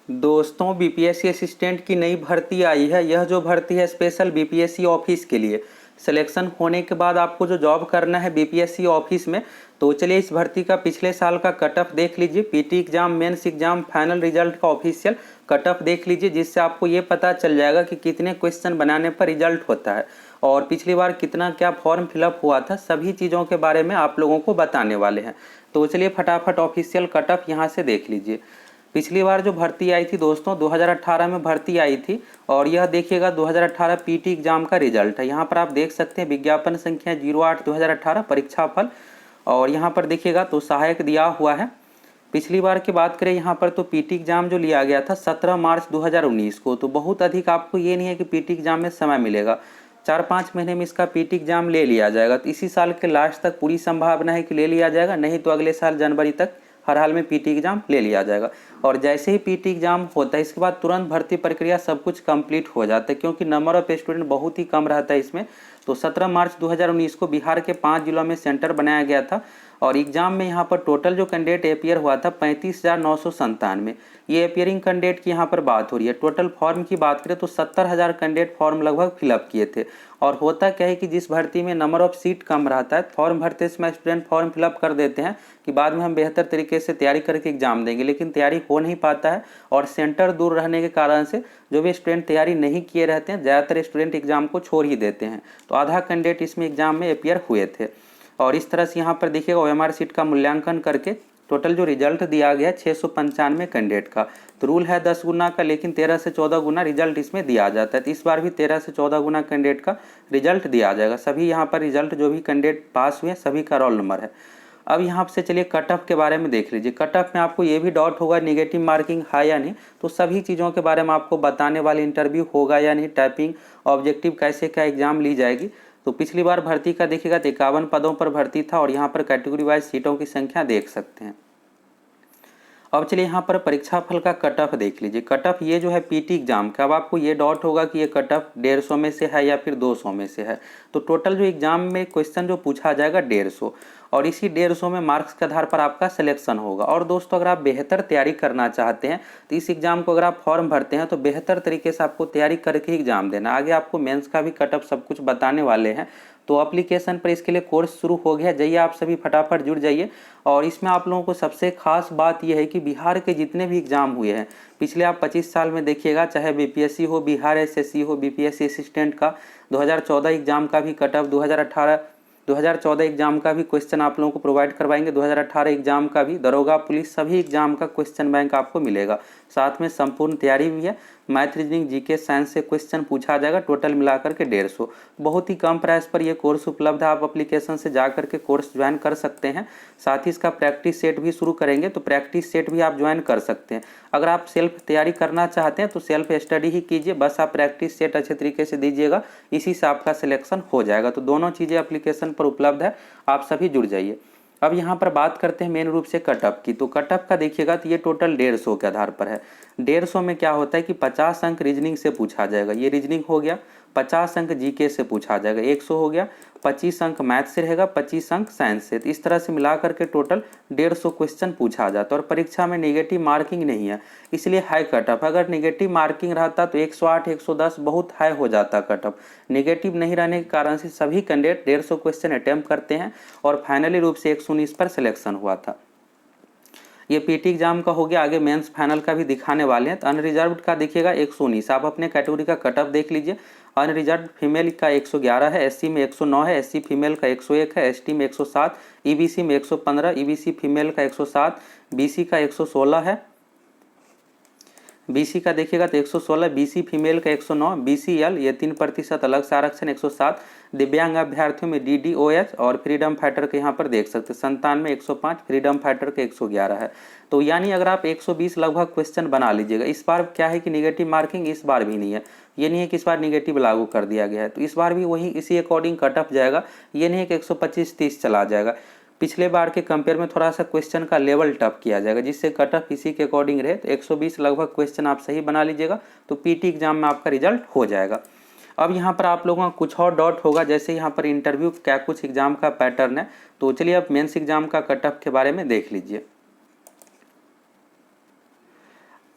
दोस्तों, BPSC assistant की नई भर्ती आई है। यह जो भर्ती है स्पेशल बीपीएससी ऑफिस के लिए। सिलेक्शन होने के बाद आपको जो जॉब करना है बीपीएससी ऑफिस में, तो चलिए इस भर्ती का पिछले साल का कट ऑफ देख लीजिए। PT exam, mains exam, final result का ऑफिशियल कट ऑफ देख लीजिए, जिससे आपको ये पता चल जाएगा कि कितने क्वेश्चन बनाने पर रिजल्ट होता है और पिछली बार कितना क्या फॉर्म फिलअप हुआ था। सभी चीज़ों के बारे में आप लोगों को बताने वाले हैं। तो चलिए फटाफट ऑफिशियल कट ऑफ यहाँ से देख लीजिए। पिछली बार जो भर्ती आई थी दोस्तों 2018 में भर्ती आई थी, और यह देखिएगा 2018 पीटी एग्जाम का रिजल्ट है। यहाँ पर आप देख सकते हैं विज्ञापन संख्या 08/2018 परीक्षा फल, और यहाँ पर देखिएगा तो सहायक दिया हुआ है। पिछली बार की बात करें यहाँ पर तो पीटी एग्जाम जो लिया गया था 17 मार्च 2019 को, तो बहुत अधिक आपको ये नहीं है कि पीटी एग्जाम में समय मिलेगा। 4-5 महीने में इसका पीटी एग्जाम ले लिया जाएगा। तो इसी साल के लास्ट तक पूरी संभावना है कि ले लिया जाएगा, नहीं तो अगले साल जनवरी तक हर हाल में पीटी एग्जाम ले लिया जाएगा। और जैसे ही पीटी एग्जाम होता है इसके बाद तुरंत भर्ती प्रक्रिया सब कुछ कंप्लीट हो जाता है, क्योंकि नंबर ऑफ स्टूडेंट बहुत ही कम रहता है इसमें। तो 17 मार्च 2019 को बिहार के 5 जिलों में सेंटर बनाया गया था, और एग्जाम में यहाँ पर टोटल जो कैंडिडेट अपियर हुआ था 35,997। ये अपियरिंग कैंडिडेट की यहाँ पर बात हो रही है। टोटल फॉर्म की बात करें तो 70,000 कैंडिडेट फॉर्म लगभग फिलअप किए थे। और होता क्या है कि जिस भर्ती में नंबर ऑफ सीट कम रहता है, फॉर्म भरते समय स्टूडेंट फॉर्म फिलअप कर देते हैं कि बाद में हम बेहतर तरीके से तैयारी करके एग्जाम देंगे, लेकिन तैयारी हो नहीं पाता है। और सेंटर दूर रहने के कारण से जो भी स्टूडेंट तैयारी नहीं किए रहते हैं, ज़्यादातर स्टूडेंट एग्जाम को छोड़ ही देते हैं। तो आधा कैंडिडेट इसमें एग्जाम में अपियर हुए थे। और इस तरह से यहाँ पर देखिएगा ओएमआर सीट का मूल्यांकन करके टोटल जो रिजल्ट दिया गया है 695 कैंडिडेट का। तो रूल है 10 गुना का, लेकिन 13 से 14 गुना रिजल्ट इसमें दिया जाता है। तो इस बार भी 13 से 14 गुना कैंडिडेट का रिजल्ट दिया जाएगा। सभी यहाँ पर रिजल्ट जो भी कैंडिडेट पास हुए सभी का रोल नंबर है। अब यहाँ से चलिए कट ऑफ के बारे में देख लीजिए। कट ऑफ में आपको ये भी डाउट होगा निगेटिव मार्किंग है या नहीं, तो सभी चीज़ों के बारे में आपको बताने वाले इंटरव्यू होगा या नहीं, टाइपिंग, ऑब्जेक्टिव कैसे क्या एग्जाम ली जाएगी। तो पिछली बार भर्ती का देखिएगा तो 51 पदों पर भर्ती था, और यहाँ पर कैटेगरी वाइज सीटों की संख्या देख सकते हैं। अब चलिए यहाँ पर परीक्षा फल का कट ऑफ देख लीजिए। कट ऑफ ये जो है पीटी एग्जाम का, अब आपको ये डाउट होगा कि ये कट ऑफ 150 में से है या फिर 200 में से है। तो टोटल जो एग्जाम में क्वेश्चन जो पूछा जाएगा 150, और इसी 150 में मार्क्स के आधार पर आपका सिलेक्शन होगा। और दोस्तों अगर आप बेहतर तैयारी करना चाहते हैं तो इस एग्जाम को अगर आप फॉर्म भरते हैं तो बेहतर तरीके से आपको तैयारी करके ही एग्जाम देना। आगे आपको मेंस का भी कट ऑफ सब कुछ बताने वाले हैं। तो एप्लीकेशन पर इसके लिए कोर्स शुरू हो गया, जाइए आप सभी फटाफट जुड़ जाइए। और इसमें आप लोगों को सबसे खास बात यह है कि बिहार के जितने भी एग्जाम हुए हैं पिछले आप 25 साल में देखिएगा, चाहे बीपीएससी हो, बिहार एसएससी हो, बीपीएससी असिस्टेंट का 2014 एग्जाम का भी कट ऑफ, 2014 एग्जाम का भी क्वेश्चन आप लोगों को प्रोवाइड करवाएंगे, 2018 एग्जाम का भी, दरोगा पुलिस सभी एग्जाम का क्वेश्चन बैंक आपको मिलेगा। साथ में संपूर्ण तैयारी भी है। मैथ, रीजनिंग, जीके, साइंस से क्वेश्चन पूछा जाएगा, टोटल मिलाकर के 150। बहुत ही कम प्राइस पर यह कोर्स उपलब्ध है। आप एप्लीकेशन से जा करके कोर्स ज्वाइन कर सकते हैं। साथ ही इसका प्रैक्टिस सेट भी शुरू करेंगे, तो प्रैक्टिस सेट भी आप ज्वाइन कर सकते हैं। अगर आप सेल्फ तैयारी करना चाहते हैं तो सेल्फ स्टडी ही कीजिए, बस आप प्रैक्टिस सेट अच्छे तरीके से दीजिएगा, इसी से आपका सिलेक्शन हो जाएगा। तो दोनों चीज़ें एप्लीकेशन पर उपलब्ध है, आप सभी जुड़ जाइए। अब यहाँ पर बात करते हैं मेन रूप से कट ऑफ की। तो कट ऑफ का देखिएगा तो ये टोटल 150 के आधार पर है। 150 में क्या होता है कि 50 अंक रीजनिंग से पूछा जाएगा, ये रीजनिंग हो गया। 50 अंक जीके से पूछा जाएगा, 100 हो गया। 25 अंक मैथ से रहेगा, 25 अंक साइंस से। तो इस तरह से मिला करके टोटल 150 क्वेश्चन पूछा जाता है। और परीक्षा में नेगेटिव मार्किंग नहीं है, इसलिए हाई कट ऑफ। अगर नेगेटिव मार्किंग रहता तो 108, 110 बहुत हाई हो जाता कट ऑफ। नेगेटिव नहीं रहने के कारण से सभी कैंडिडेट 150 क्वेश्चन अटेम्प्ट करते हैं, और फाइनली रूप से 119 पर सिलेक्शन हुआ था। ये पीटी एग्जाम का हो गया। आगे मेंस फाइनल का भी दिखाने वाले हैं। तो अनरिजर्व्ड का देखिएगा 119। आप अपने कैटेगरी का कट ऑफ देख लीजिए। अनरिजर्व फीमेल का 111 है, एससी में 109 है, एससी फीमेल का 101 है, एसटी में 107, ईबीसी में 115, ईबीसी फीमेल का 107, बीसी का 116 है। बीसी का देखिएगा तो 116, बीसी फीमेल का 109, बीसीएल ये 3% अलग से आरक्षण 107। दिव्यांग अभ्यर्थियों में डीडीओएच और फ्रीडम फाइटर के यहाँ पर देख सकते हैं 97, 105, फ्रीडम फाइटर के 111 है। तो यानी अगर आप 120 लगभग क्वेश्चन बना लीजिएगा। इस बार क्या है कि निगेटिव मार्किंग इस बार भी नहीं है। ये नहीं है कि इस बार निगेटिव लागू कर दिया गया है, तो इस बार भी वही इसी अकॉर्डिंग कट ऑफ जाएगा। ये नहीं है कि 125-30 चला जाएगा। पिछले बार के कंपेयर में थोड़ा सा क्वेश्चन का लेवल टफ किया जाएगा, जिससे कट ऑफ इसी के अकॉर्डिंग रहे। तो 120 लगभग क्वेश्चन आप सही बना लीजिएगा तो पीटी एग्जाम में आपका रिजल्ट हो जाएगा। अब यहाँ पर आप लोगों का कुछ और डाउट होगा, जैसे यहाँ पर इंटरव्यू क्या कुछ एग्जाम का पैटर्न है। तो चलिए अब मेंस एग्जाम का कट ऑफ के बारे में देख लीजिए।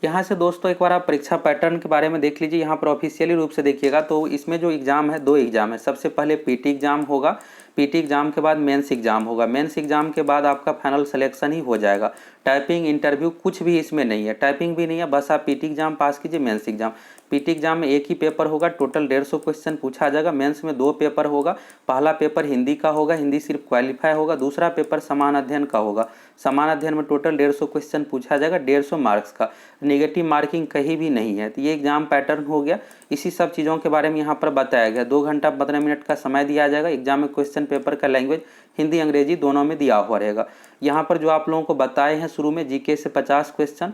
यहाँ से दोस्तों एक बार आप परीक्षा पैटर्न के बारे में देख लीजिए। यहाँ पर ऑफिशियली रूप से देखिएगा तो इसमें जो एग्ज़ाम है, 2 एग्ज़ाम है। सबसे पहले पीटी एग्ज़ाम होगा, पीटी एग्ज़ाम के बाद मेंस एग्ज़ाम होगा, मेंस एग्ज़ाम के बाद आपका फाइनल सिलेक्शन ही हो जाएगा। टाइपिंग इंटरव्यू कुछ भी इसमें नहीं है, टाइपिंग भी नहीं है, बस आप पीटी एग्ज़ाम पास कीजिए। मेंस एग्ज़ाम, पीटी एग्ज़ाम में एक ही पेपर होगा, टोटल 150 क्वेश्चन पूछा जाएगा। मेंस में 2 पेपर होगा, पहला पेपर हिंदी का होगा, हिंदी सिर्फ क्वालिफाई होगा। दूसरा पेपर समान अध्ययन का होगा, समान अध्ययन में टोटल 150 क्वेश्चन पूछा जाएगा, 150 मार्क्स का। नेगेटिव मार्किंग कहीं भी नहीं है। तो ये एग्जाम पैटर्न हो गया। इसी सब चीज़ों के बारे में यहाँ पर बताया गया। 2 घंटा 15 मिनट का समय दिया जाएगा। एग्जाम में क्वेश्चन पेपर का लैंग्वेज हिंदी अंग्रेजी दोनों में दिया हुआ रहेगा। यहाँ पर जो आप लोगों को बताए हैं शुरू में, जीके से 50 क्वेश्चन,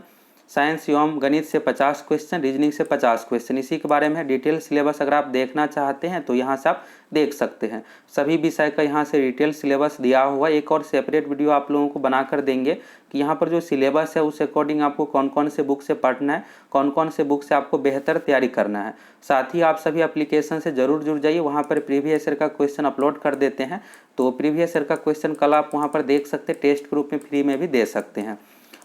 साइंस एवं गणित से 50 क्वेश्चन, रीजनिंग से 50 क्वेश्चन, इसी के बारे में डिटेल सिलेबस अगर आप देखना चाहते हैं तो यहाँ से आप देख सकते हैं। सभी विषय का यहाँ से डिटेल सिलेबस दिया हुआ। एक और सेपरेट वीडियो आप लोगों को बनाकर देंगे कि यहाँ पर जो सिलेबस है उस अकॉर्डिंग आपको कौन कौन से बुक से पढ़ना है, कौन कौन से बुक से आपको बेहतर तैयारी करना है। साथ ही आप सभी एप्लीकेशन से जरूर जुड़ जाइए, वहाँ पर प्रीवियस ईयर का क्वेश्चन अपलोड कर देते हैं। तो प्रीवियस ईयर का क्वेश्चन कल आप वहाँ पर देख सकते हैं, टेस्ट के रूप में फ्री में भी दे सकते हैं।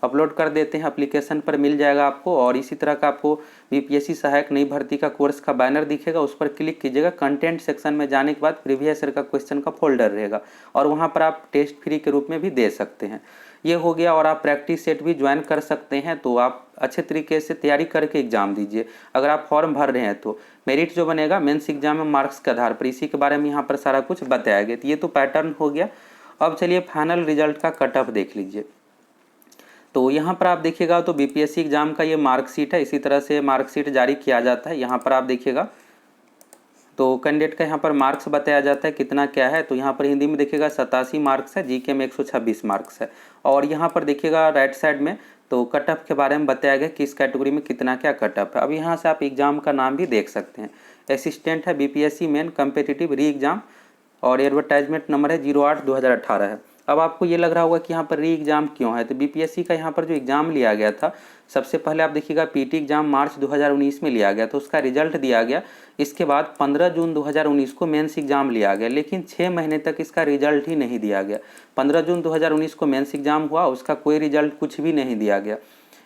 अपलोड कर देते हैं, एप्लीकेशन पर मिल जाएगा आपको। और इसी तरह का आपको बीपीएससी सहायक नई भर्ती का कोर्स का बैनर दिखेगा, उस पर क्लिक कीजिएगा। कंटेंट सेक्शन में जाने के बाद प्रीवियस ईयर का क्वेश्चन का फोल्डर रहेगा और वहाँ पर आप टेस्ट फ्री के रूप में भी दे सकते हैं। ये हो गया। और आप प्रैक्टिस सेट भी ज्वाइन कर सकते हैं, तो आप अच्छे तरीके से तैयारी करके एग्जाम दीजिए। अगर आप फॉर्म भर रहे हैं तो मेरिट जो बनेगा मेंस एग्जाम में मार्क्स के आधार पर, इसी के बारे में यहाँ पर सारा कुछ बताया गया। तो ये तो पैटर्न हो गया। अब चलिए फाइनल रिजल्ट का कट ऑफ देख लीजिए। तो यहाँ पर आप देखिएगा तो बीपीएससी एग्जाम का ये मार्कशीट है, इसी तरह से मार्कशीट जारी किया जाता है। यहाँ पर आप देखिएगा तो कैंडिडेट का यहाँ पर मार्क्स बताया जाता है कितना क्या है। तो यहाँ पर हिंदी में देखिएगा 87 मार्क्स है, जीके में 126 मार्क्स है। और यहाँ पर देखिएगा राइट साइड में तो कट ऑफ के बारे में बताया गया किस कैटेगरी में कितना क्या कट ऑफ है। अब यहाँ से आप एग्जाम का नाम भी देख सकते हैं। असिस्टेंट है, बीपीएससी मेन कम्पिटिटिव री एग्जाम, और एडवर्टाइजमेंट नंबर है 08/2018 है। अब आपको ये लग रहा होगा कि यहाँ पर री एग्ज़ाम क्यों है। तो बीपीएससी का यहाँ पर जो एग्ज़ाम लिया गया था, सबसे पहले आप देखिएगा पीटी एग्ज़ाम मार्च 2019 में लिया गया, तो उसका रिजल्ट दिया गया। इसके बाद 15 जून 2019 को मेंस एग्ज़ाम लिया गया, लेकिन 6 महीने तक इसका रिजल्ट ही नहीं दिया गया। 15 जून 2019 को मेंस एग्ज़ाम हुआ, उसका कोई रिजल्ट कुछ भी नहीं दिया गया।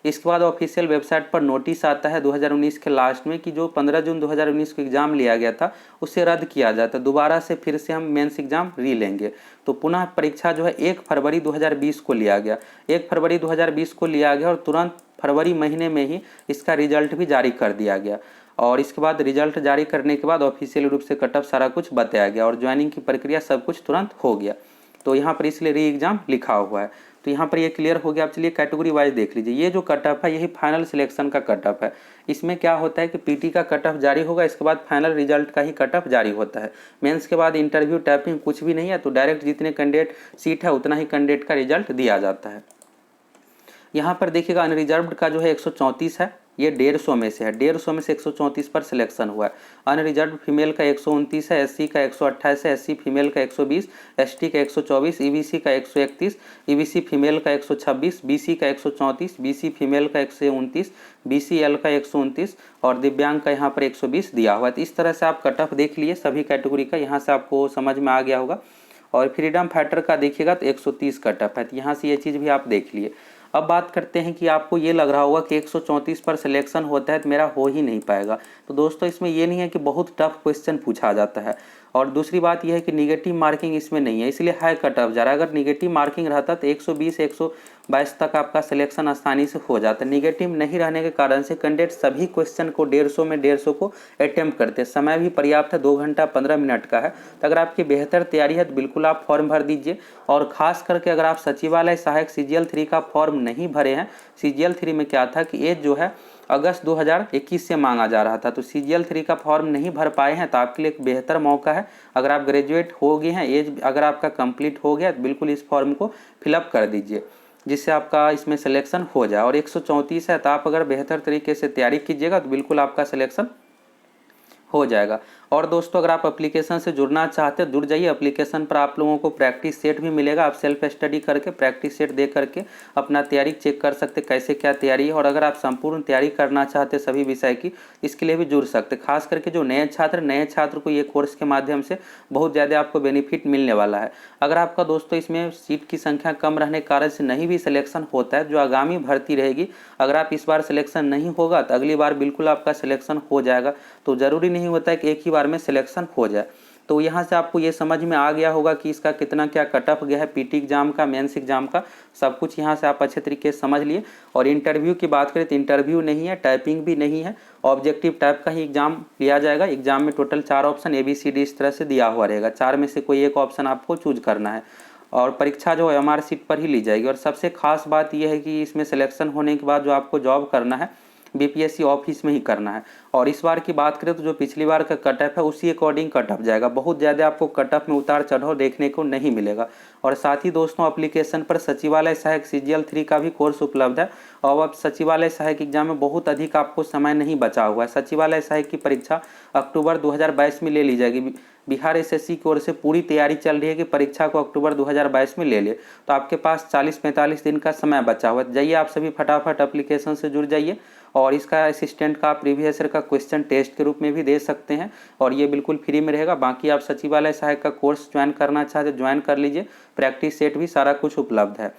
इसके बाद ऑफिशियल वेबसाइट पर नोटिस आता है 2019 के लास्ट में कि जो 15 जून 2019 को एग्ज़ाम लिया गया था उसे रद्द किया जाता है, दोबारा से फिर से हम मेंस एग्ज़ाम री लेंगे। तो पुनः परीक्षा जो है 1 फरवरी 2020 को लिया गया, 1 फरवरी 2020 को लिया गया और तुरंत फरवरी महीने में ही इसका रिजल्ट भी जारी कर दिया गया। और इसके बाद रिजल्ट जारी करने के बाद ऑफिशियल रूप से कट ऑफ सारा कुछ बताया गया और ज्वाइनिंग की प्रक्रिया सब कुछ तुरंत हो गया। तो यहाँ पर इसलिए री एग्ज़ाम लिखा हुआ है। तो यहाँ पर ये क्लियर हो गया। आप चलिए कैटेगरी वाइज देख लीजिए। ये जो कट ऑफ है यही फाइनल सिलेक्शन का कट ऑफ है। इसमें क्या होता है कि पीटी का कट ऑफ जारी होगा, इसके बाद फाइनल रिजल्ट का ही कट ऑफ जारी होता है। मेंस के बाद इंटरव्यू टाइपिंग कुछ भी नहीं है, तो डायरेक्ट जितने कैंडिडेट सीट है उतना ही कैंडिडेट का रिजल्ट दिया जाता है। यहाँ पर देखिएगा अनरिजर्व्ड का जो है 134 है, ये 150 में से है, 150 में से 134 पर सिलेक्शन हुआ है। अनरिजर्व्ड फीमेल का 129 है, एससी का 128 है, एससी फीमेल का 120, एसटी का 124, ईबीसी का 131, ईबीसी फीमेल का 126, बीसी का 134, बीसी फीमेल का 129, बीसीएल का 129 और दिव्यांग का यहाँ पर 120 दिया हुआ है। तो इस तरह से आप कट ऑफ देख लिए सभी कैटेगरी का, यहाँ से आपको समझ में आ गया होगा। और फ्रीडम फाइटर का देखिएगा तो 130 कट ऑफ है, तो यहाँ से ये चीज़ भी आप देख लिए। अब बात करते हैं कि आपको ये लग रहा होगा कि 134 पर सिलेक्शन होता है तो मेरा हो ही नहीं पाएगा। तो दोस्तों इसमें ये नहीं है कि बहुत टफ क्वेश्चन पूछा जाता है, और दूसरी बात यह है कि निगेटिव मार्किंग इसमें नहीं है, इसलिए हाई कट ऑफ जा रहा है। अगर निगेटिव मार्किंग रहता तो 120 122 तक आपका सिलेक्शन आसानी से हो जाता है। निगेटिव नहीं रहने के कारण से कैंडिडेट सभी क्वेश्चन को 150 में 150 को अटेम्प्ट करते हैं। समय भी पर्याप्त है, 2 घंटा 15 मिनट का है। तो अगर आपकी बेहतर तैयारी है तो बिल्कुल आप फॉर्म भर दीजिए। और खास करके अगर आप सचिवालय सहायक CGL 3 का फॉर्म नहीं भरे हैं, CGL 3 में क्या था कि एज जो है अगस्त 2021 से मांगा जा रहा था, तो CGL 3 का फॉर्म नहीं भर पाए हैं तो आपके लिए एक बेहतर मौका है। अगर आप ग्रेजुएट हो गए हैं, एज अगर आपका कंप्लीट हो गया तो बिल्कुल इस फॉर्म को फिलअप कर दीजिए, जिससे आपका इसमें सिलेक्शन हो जाए। और 134 है तो आप अगर बेहतर तरीके से तैयारी कीजिएगा तो बिल्कुल आपका सिलेक्शन हो जाएगा। और दोस्तों अगर आप एप्लीकेशन से जुड़ना चाहते हैं जुड़ जाइए। एप्लीकेशन पर आप लोगों को प्रैक्टिस सेट भी मिलेगा, आप सेल्फ स्टडी करके प्रैक्टिस सेट दे करके अपना तैयारी चेक कर सकते कैसे क्या तैयारी है। और अगर आप संपूर्ण तैयारी करना चाहते सभी विषय की, इसके लिए भी जुड़ सकते। खास करके जो नए छात्र को ये कोर्स के माध्यम से बहुत ज़्यादा आपको बेनिफिट मिलने वाला है। अगर आपका दोस्तों इसमें सीट की संख्या कम रहने के कारण से नहीं भी सिलेक्शन होता है, जो आगामी भर्ती रहेगी, अगर आप इस बार सिलेक्शन नहीं होगा तो अगली बार बिल्कुल आपका सिलेक्शन हो जाएगा। तो ज़रूरी नहीं होता है कि एक ही बार में सिलेक्शन हो जाए। तो यहाँ से आपको ये समझ में आ गया होगा कि इसका कितना क्या कट ऑफ गया है, पीटी एग्जाम का, मेंस एग्जाम का, सब कुछ यहाँ से आप अच्छे तरीके से समझ लिए। और इंटरव्यू की बात करें तो इंटरव्यू नहीं है, टाइपिंग भी नहीं है, ऑब्जेक्टिव टाइप का ही एग्जाम लिया जाएगा। एग्जाम में टोटल 4 ऑप्शन ABCD इस तरह से दिया हुआ रहेगा, 4 में से कोई एक ऑप्शन आपको चूज करना है। और परीक्षा जो है MR सीट पर ही ली जाएगी। और सबसे खास बात यह है कि इसमें सिलेक्शन होने के बाद जो आपको जॉब करना है BPSC ऑफिस में ही करना है। और इस बार की बात करें तो जो पिछली बार का कट ऑफ है उसी अकॉर्डिंग कट ऑफ जाएगा, बहुत ज़्यादा आपको कट ऑफ में उतार चढ़ाव देखने को नहीं मिलेगा। और साथ ही दोस्तों एप्लीकेशन पर सचिवालय सहायक CGL 3 का भी कोर्स उपलब्ध है। और अब सचिवालय सहायक एग्जाम में बहुत अधिक आपको समय नहीं बचा हुआ है। सचिवालय सहायक की परीक्षा अक्टूबर 2022 में ले ली जाएगी। बिहार SSC की ओर से पूरी तैयारी चल रही है कि परीक्षा को अक्टूबर 2022 में ले ले। तो आपके पास 40-45 दिन का समय बचा हुआ है। जाइए आप सभी फटाफट एप्लीकेशन से जुड़ जाइए। और इसका असिस्टेंट का प्रीवियस ईयर का क्वेश्चन टेस्ट के रूप में भी दे सकते हैं, और ये बिल्कुल फ्री में रहेगा। बाकी आप सचिवालय सहायक का कोर्स ज्वाइन करना चाहते ज्वाइन कर लीजिए, प्रैक्टिस सेट भी सारा कुछ उपलब्ध है।